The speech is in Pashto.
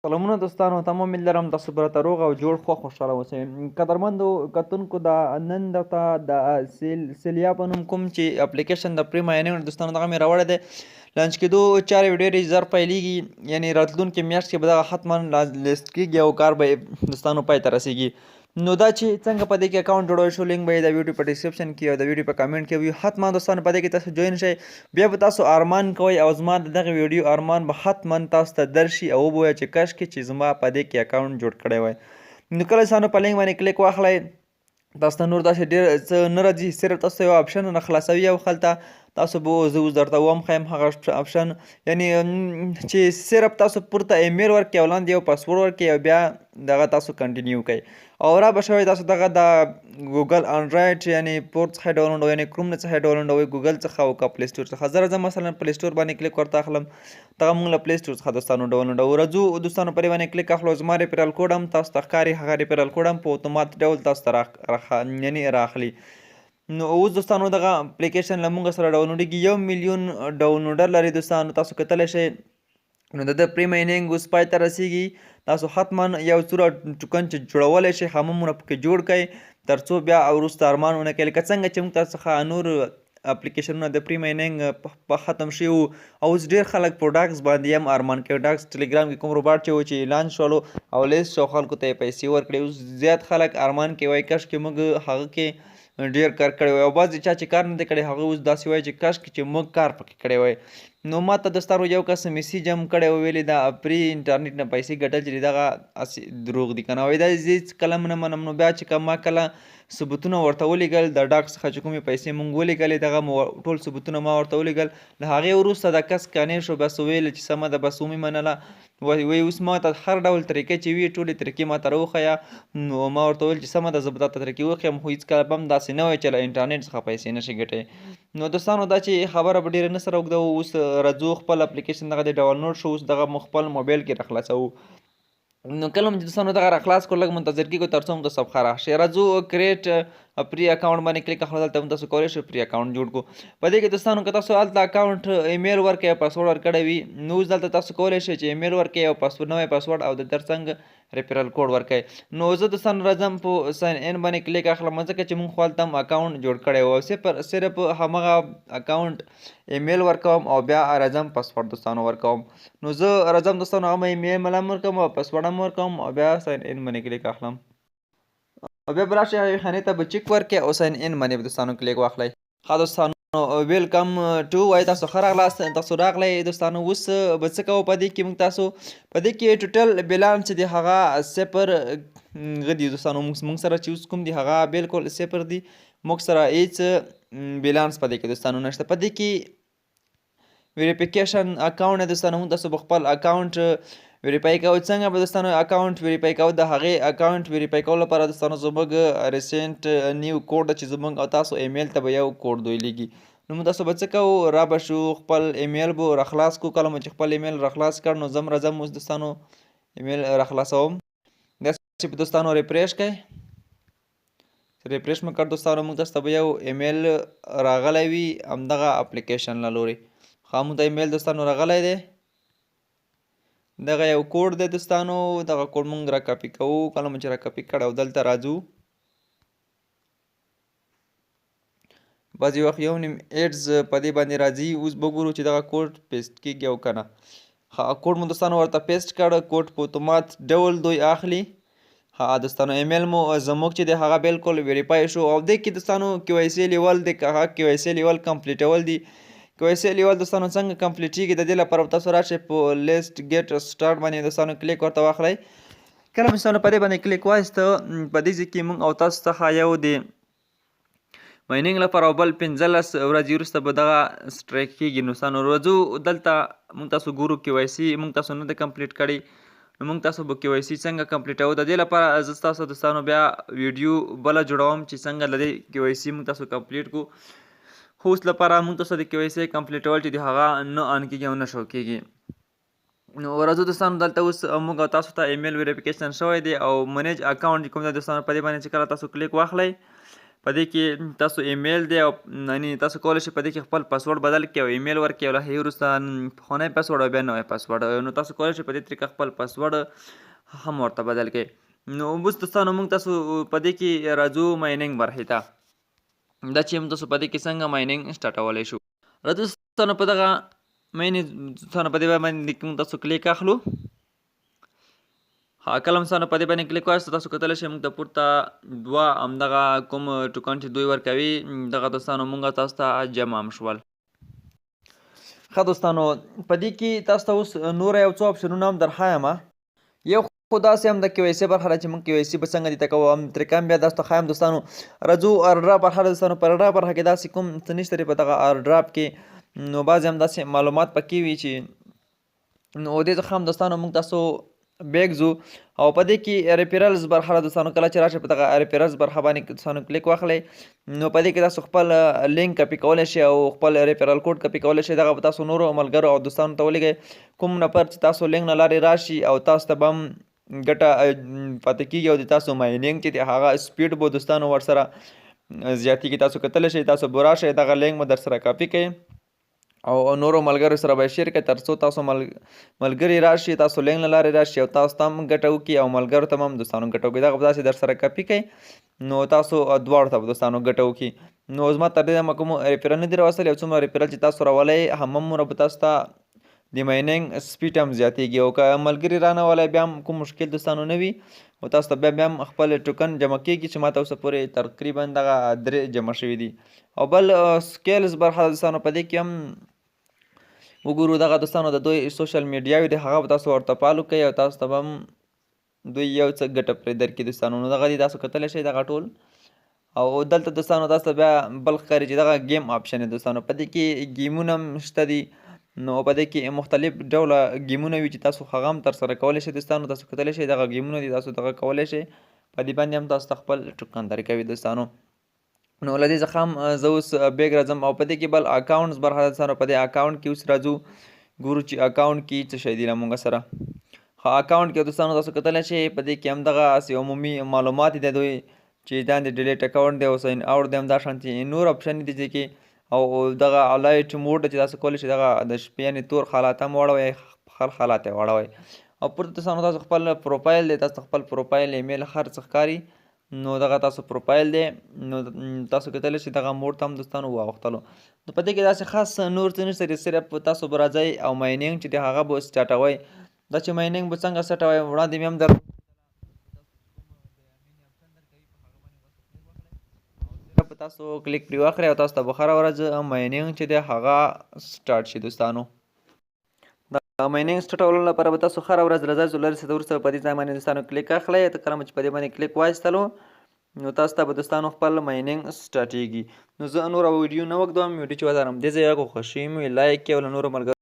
سلامونه دوستانو، تمام میل لرم تاسو به راته روغ او جوړ خوشحاله اوسئ. قدرمندو کتونکو د نن درته د سیلیا په نوم کوم چې اپلیکیشن د پری مایننګ دوستانو دغه مې راوړی دی. لانچ کېدو چارې ډېرې ژر پیلېږي، یعنې راتلونکې میاشت کې به دغه حتما لیست کېږي او کار به دوستانو پای ته رسېږي. نو دا چې څنګه په دې کې اکاونټ جوړولی شو، لینک به یې د ویډیو په ډسکرپشن کې او د ویډیو په کامنټ کې وي. حتما دوستانو په دې کې تاسو جوین شئ، بیا به تاسو ارمان کوئ او زما د دغه ویډیو ارمان به حتما تاسو ته درشي او وبویه چې کاشکې چې زما په دې کې اکاونټ جوړ کړی وای. نو کله دوستانو په لینک باندې کلیک واخلئ، تاسو ته نور داسې ډېر څه نه راځي، صرف تاسو ته یو اپشن نه خلاصوي او هلته تاسو به زه اوس درته وښیم هغه اپشن، یعنې چې صرف تاسو پورته ایمیل ورکړئ او لاندې یو پاسورډ ورکړئ او بیا دغه تاسو کنټینیو کوئ او را به شوی تاسو دغه د ګوګل انډرایډ یعنې پورت څخه ډاونلوډوئ، یعنې کروم نه څخه ډاونلوډوئ، ګوګل څخه او که پلی سټور څخه. زه راځم مثلا پلی سټور باندې کلیک ورته اخلم، دغه موږ له پلی سټور څخه دوستانو ډاونلوډوو. راځو دوستانو پرې باندې کلیک اخلو، زما ریفرال کوډ هم تاسو ته ښکاري، هغه ریفرال کوډ هم په اتومات ډول تاسو ته یعنې راخلي. نو اوس دوستانو دغه اپلیکیشن له موږ سره ډاونلوډېږي، 1 میلیون ډاونلوډر لري دوستانو. تاسو کتلی شئ نو د پری مایننګ اوس پای ته رسېږي. تاسو حتما یو څوره ټوکن چې جوړولی شئ هممونه پکې جوړ کړئ تر څو بیا وروسته ارمان ونه کوي. لکه څنګه چې موږ تاسو څخه نور اپلیکیشنونه د پری مایننګ په ختم شوي وو او اوس ډېر خلک په ډاکس باندې هم ارمان کوي. ډاکس ټلیګرام کې کوم روباټ چې و چې اعلان شولو او لیست شو، خلکو ته یې پیسې ورکړې. اوس زیات خلک ارمان کوي وایي کاشکې موږ هغه کې ډېر کار کړی وای، او بعضې چا چې کار نه دی کړی هغه اوس داسې وایي چې کاشکې چې موږ کار پکې کړی وای. نو ما ته دوستانو یو کس میسیج هم کړی و، ویلې دا پری انټرنیټ نه پیسې ګټل چې دغه هسې دروغ دي که نه. وایي دا زه هېڅکله نه منم. نو بیا چې ما کله ثبوتونه ورته ولیږل د ډاک څخه چې کومې پیسې مونږ ولیږلې، دغه ټول ثبوتونه ما ورته ولیږل. له هغې وروسته د کس سکانر شو، بس ویل چې سمه ده، بس ومې منله. وایي اوس ما ته هر ډول طریقې چې وي ټولې طریقې ما ته راوښیه. نو ما ورته وویل چې سمه ده زه به درته طریقې وښیم، خو هېڅکله به هم داسې نه وایي چې له انټرنیټ څخه پیسې نشي ګټی. نو دوستانو دا چې خبره به ډېره نه سره اوږدوو، اوس راځو خپل اپلیکیشن دغه دی ډاونلوډ شو، اوس دغه مو خپل موبایل کې راخلاصوو. نو کله هم چې دوستانو دغه راخلاص کړو لږ منتظر کېږو تر څو مو د صفحه راشي. راځو کریټ پری اکاونټ باندې کلیک اخلو، دلته هم تاسو کولی شئ پری اکاونټ جوړ کړو. په دې کې دوستانو که تاسو هلته اکاونټ ایمیل ورکړئ او پاسورډ ورکړی وي، نو اوس دلته تاسو کولی شئ چې ایمیل ورکړئ او نوی پاسورډ او د ترڅنګ ریفرال کوډ ورکړئ. نو زه دوستانو راځم په ساین ان باندې کلیک اخلم، ځکه چې مونږ خو هلته هم اکاونټ جوړ کړی و او صرف همغه اکاونټ ایمیل ورکوم او بیا راځم پاسورډ دوستانو ورکوم. نو زه راځم دوستانو هغه ایمیل هم ورکوم او پاسورډ هم ورکوم او بیا ساین ان باندې کلیک اخلم او بیا به راشئ هغې خانې ته به چیک ورکړئ او ساین ان باندې به دوستانو کلیک واخلئ. ښه دوستانو ویلکم ټو وایي تاسو ښه راغلاست، تاسو راغلی دوستانو. اوس به څه کوو په دې کې موږ تاسو په دې کې ټوټل بیلانس چې دی هغه صفر دي دوستانو. موږ سره چې اوس کوم دي هغه بالکل صفر دي، موږ سره هېڅ بیلانس په دې کې دوستانو نشته. په دې کې ویریفیکیشن اکاونټ دی دوستانو، موږ تاسو به خپل اکاونټ ویریفای کوو. څنګه به دوستانو اکاونټ ویریفای کوو؟ د هغې اکاونټ ویریفای کولو لپاره دوستانو زموږ ریسنټ نیو کوډ چې زموږ او تاسو ایمیل ته به یو کوډ دویلیږي. نو موږ تاسو به څه کوو؟ را به شو خپل ایمیل به راخلاص کړو. کله مو چې خپل ایمیل راخلاص کړ نو زه راځم اوس دوستانو ایمیل راخلاصوم. داسې به دوستانو ریفریش کړئ، ریفریش مو کړ دوستانو، موږ تاسو ته به یو ایمیل راغلی وي همدغه اپلیکیشن له لورې. ښه موږ ته ایمیل دوستانو راغلی دی، دغه یو کوډ دی دوستانو، دغه کوډ مونږ را کاپي کوو. کله مو چې را کاپي کړ او دلته راځو، بعضې وخت 1 نیم ایډز په دې باندې راځي. اوس به ګورو چې دغه کوډ پیسټ کېږي او که نه. ښه کوډ مو دوستانو ورته پیسټ کړ، کوډ په اتومات ډول دوی اخلي. ها دوستانو ایمیل مو زموږ چې دی هغه بالکل ویریفای شو او دې کې دوستانو کې وای سی لیول دی، که هغه کې وای سی لیول کمپلیټول دی. که وای سی لیول دوستانو څنګه کمپلیټیږي د دې لپاره تاسو راشئ په لیست ګیټ سټارټ باندې دوستانو کلیک ورته واخلئ. کله مو دوستانو په دې باندې کلیک وایسته، په دې ځای کې موږ او تاسو څخه یو د مایننګ لپاره او بل 15 ورځې وروسته به دغه سټرایک کېږي. نو دوستانو راځو دلته موږ تاسو ګورو کې وای سی موږ تاسو نه ده کمپلیټ کړی. نو موږ تاسو به کې وای سی څنګه کمپلیټوو؟ د دې لپاره زه ستاسو دوستانو بیا ویډیو بله جوړوم چې څنګه له دې کې وای سی موږ تاسو کمپلیټ کړو. خو اوس لپاره موږ تاسو د کې وای سی کمپلیټول چې دی هغه نه آن کېږي او نه شو کېږي. نو راځو دوستانو دلته اوس موږ تاسو ته ایمیل ویریفیکیشن شوی دی او منیج اکاونټ کوم دی دوستانو، په دې باندې چې کله تاسو کلیک واخلئ په دې کې تاسو ایمیل دی او یعنې تاسو کولی شئ په دې کې خپل پاسورډ بدل کړئ او ایمیل ورکړئ او له هغې وروسته پخوانی پاسورډ او بیا نوی پاسورډ نو تاسو کولی شئ په دې طریقه خپل پاسورډ هم ورته بدل کړئ. نو اوس دوستانو موږ تاسو په دې کې راځو مایننګ برخې ته. دا چې تاسو په دې کې څنګه مایننګ سټارټولی شو. راځو دوستانو په دغه دوستانو په دې باندې موږ تاسو کلیک اخلو. کله هم ستاسو په دې باندې کلیک وایاست تاسو کتلی شئ موږ ته پورته دوه همدغه کوم ټوکن چې دوی ورکوي دغه دوستانو موږ تاسو ته جمع هم شول. ښه دوستانو په دې کې تاسو ته اوس نور یو څو اپشنونه هم درښایم. یو خو داسې هم د KYC برخه ده چې موږ KYC به څنګه دې ته کوو هم طریقه هم بیا تاسو ته ښایم دوستانو. راځو ایرډراپ برخه ده دوستانو. په ایرډراپ برخه کې داسې کوم څه نشته دی په دغه ایرډراپ کې. نو بعضې هم داسې معلومات پکې وي چې نو دې څخه هم دوستانو موږ تاسو بیک ځو او په دې کې ریفرلز برخه ده دوستانو. کله چې راشئ په دغه ریفرلز برخه باندې دوستانو کلیک واخلئ نو په دې کې تاسو خپل لینک کپي کولی شئ او خپل ریفرل کوډ کپي کولی شئ. دغه به تاسو نورو ملګرو او دوستانو ته ولېږئ. کوم نفر چې تاسو لینک نه لارې راشي او تاسو ته به هم ګټه پاتې کېږي او د تاسو مایننګ چې دی هغه سپیډ به دوستانو ورسره زیاتېږي. تاسو کتلی شئ تاسو به راشئ دغه لینک به درسره کاپي کړئ او نورو ملګرو سره به یې شیر کړئ تر څو تاسو ملګري راشي تاسو لینک له لارې راشي او تاسو ته هم ګټه وکړي او ملګرو ته هم دوستانو ګټه وکړي. دغه به داسې در سره کاپي کړئ نو تاسو دواړو ته به دوستانو ګټه وکړي. نو زما تر دې دمه کوم ریفرل نه دي راوستلی او څومره ریفرل چې تاسو راولئ همومره به تاسو ته د مایننګ سپیډ هم زیاتېږي او که ملګري رانه ولی بیا هم کوم مشکل دوستانو نه وي او تاسو ته بیا هم خپل ټوکن جمع کېږي چې ما ته اوسه پورې تقریبا دغه 3 جمع شوي دي. او بل سکیلز برخه دوستانو په دې کې هم وګورو دغه دوستانو د دوی سوشل میډیاوې دي هغه به تاسو ورته فالو کوئ او تاسو ته به هم دوی یو څه ګټه پرې درکړي دوستانو. نو دغه دي تاسو کتلی شئ دغه ټول او دلته دوستانو تاسو ته بیا بل ښکاري چې دغه گیم آپشن دی دوستانو. په دې کې ګیمونه هم شته دي نو په دې کې مختلف ډوله ګیمونه وي چې تاسو هغه هم ترسره کولی شئ دوستانو. تاسو کتلی شئ دغه ګیمونه دي تاسو دغه کولی شئ په دې باندې هم تاسو ته خپل ټوکن درکوي دوستانو. نو له دې څخه هم زه اوس بیک راځم او په دې کې بل اکاونټس برخه ده دوستانو. په دې اکاونټ کې اوس راځو ګورو چې اکاونټ کې څه شی دي له مونږ سره. اکاونټ کې دوستانو تاسو کتلی شئ په دې کې هم دغه عمومي معلومات دي دوی چې دا د ډیلیټ اکاونټ دی او ساین اوټ دی هم دا شانتې نور اپشن دي چې کې او دغه لایټ موډ چې تاسو کولی شئ دغه د شپې یعنې تور حالات هم واړوئ هر حالات یې واړوئ. او پورته دوستانو تاسو خپل پروفایل دی تاسو خپل پروفایل ایمیل هر څه ښکاري نو دغه تاسو پروفایل دی نو تاسو کتلی شئ دغه موډ ته هم دوستانو واوښتلو. نو په دې کې داسې خاص نور څه نشته دی صرف تاسو به راځئ او مایننګ چې دی هغه به سټارټوئ. دا چې مایننګ به څنګه سټوئ وړاندې مې هم تاسو کلیک پرې واخلئ او تاسو ته به هره ورځ مایننګ چې دی هغه سټارټ شي دوستانو. د مایننګ سټارټولو لپاره به تاسو هره ورځ راځئ څو لرې څه وروسته په دې ځای باندې دوستانو کلیک اخلئ ته کله چې په دې باندې کلیک وایستلو نو تاسو ته به دوستانو خپل مایننګ سټارټېږي. نو زه نوره ویډیو نه اوږدوم ویډیو چې ودارم دې ځای خوښي مې لایک کړئ او له نورو ملګرو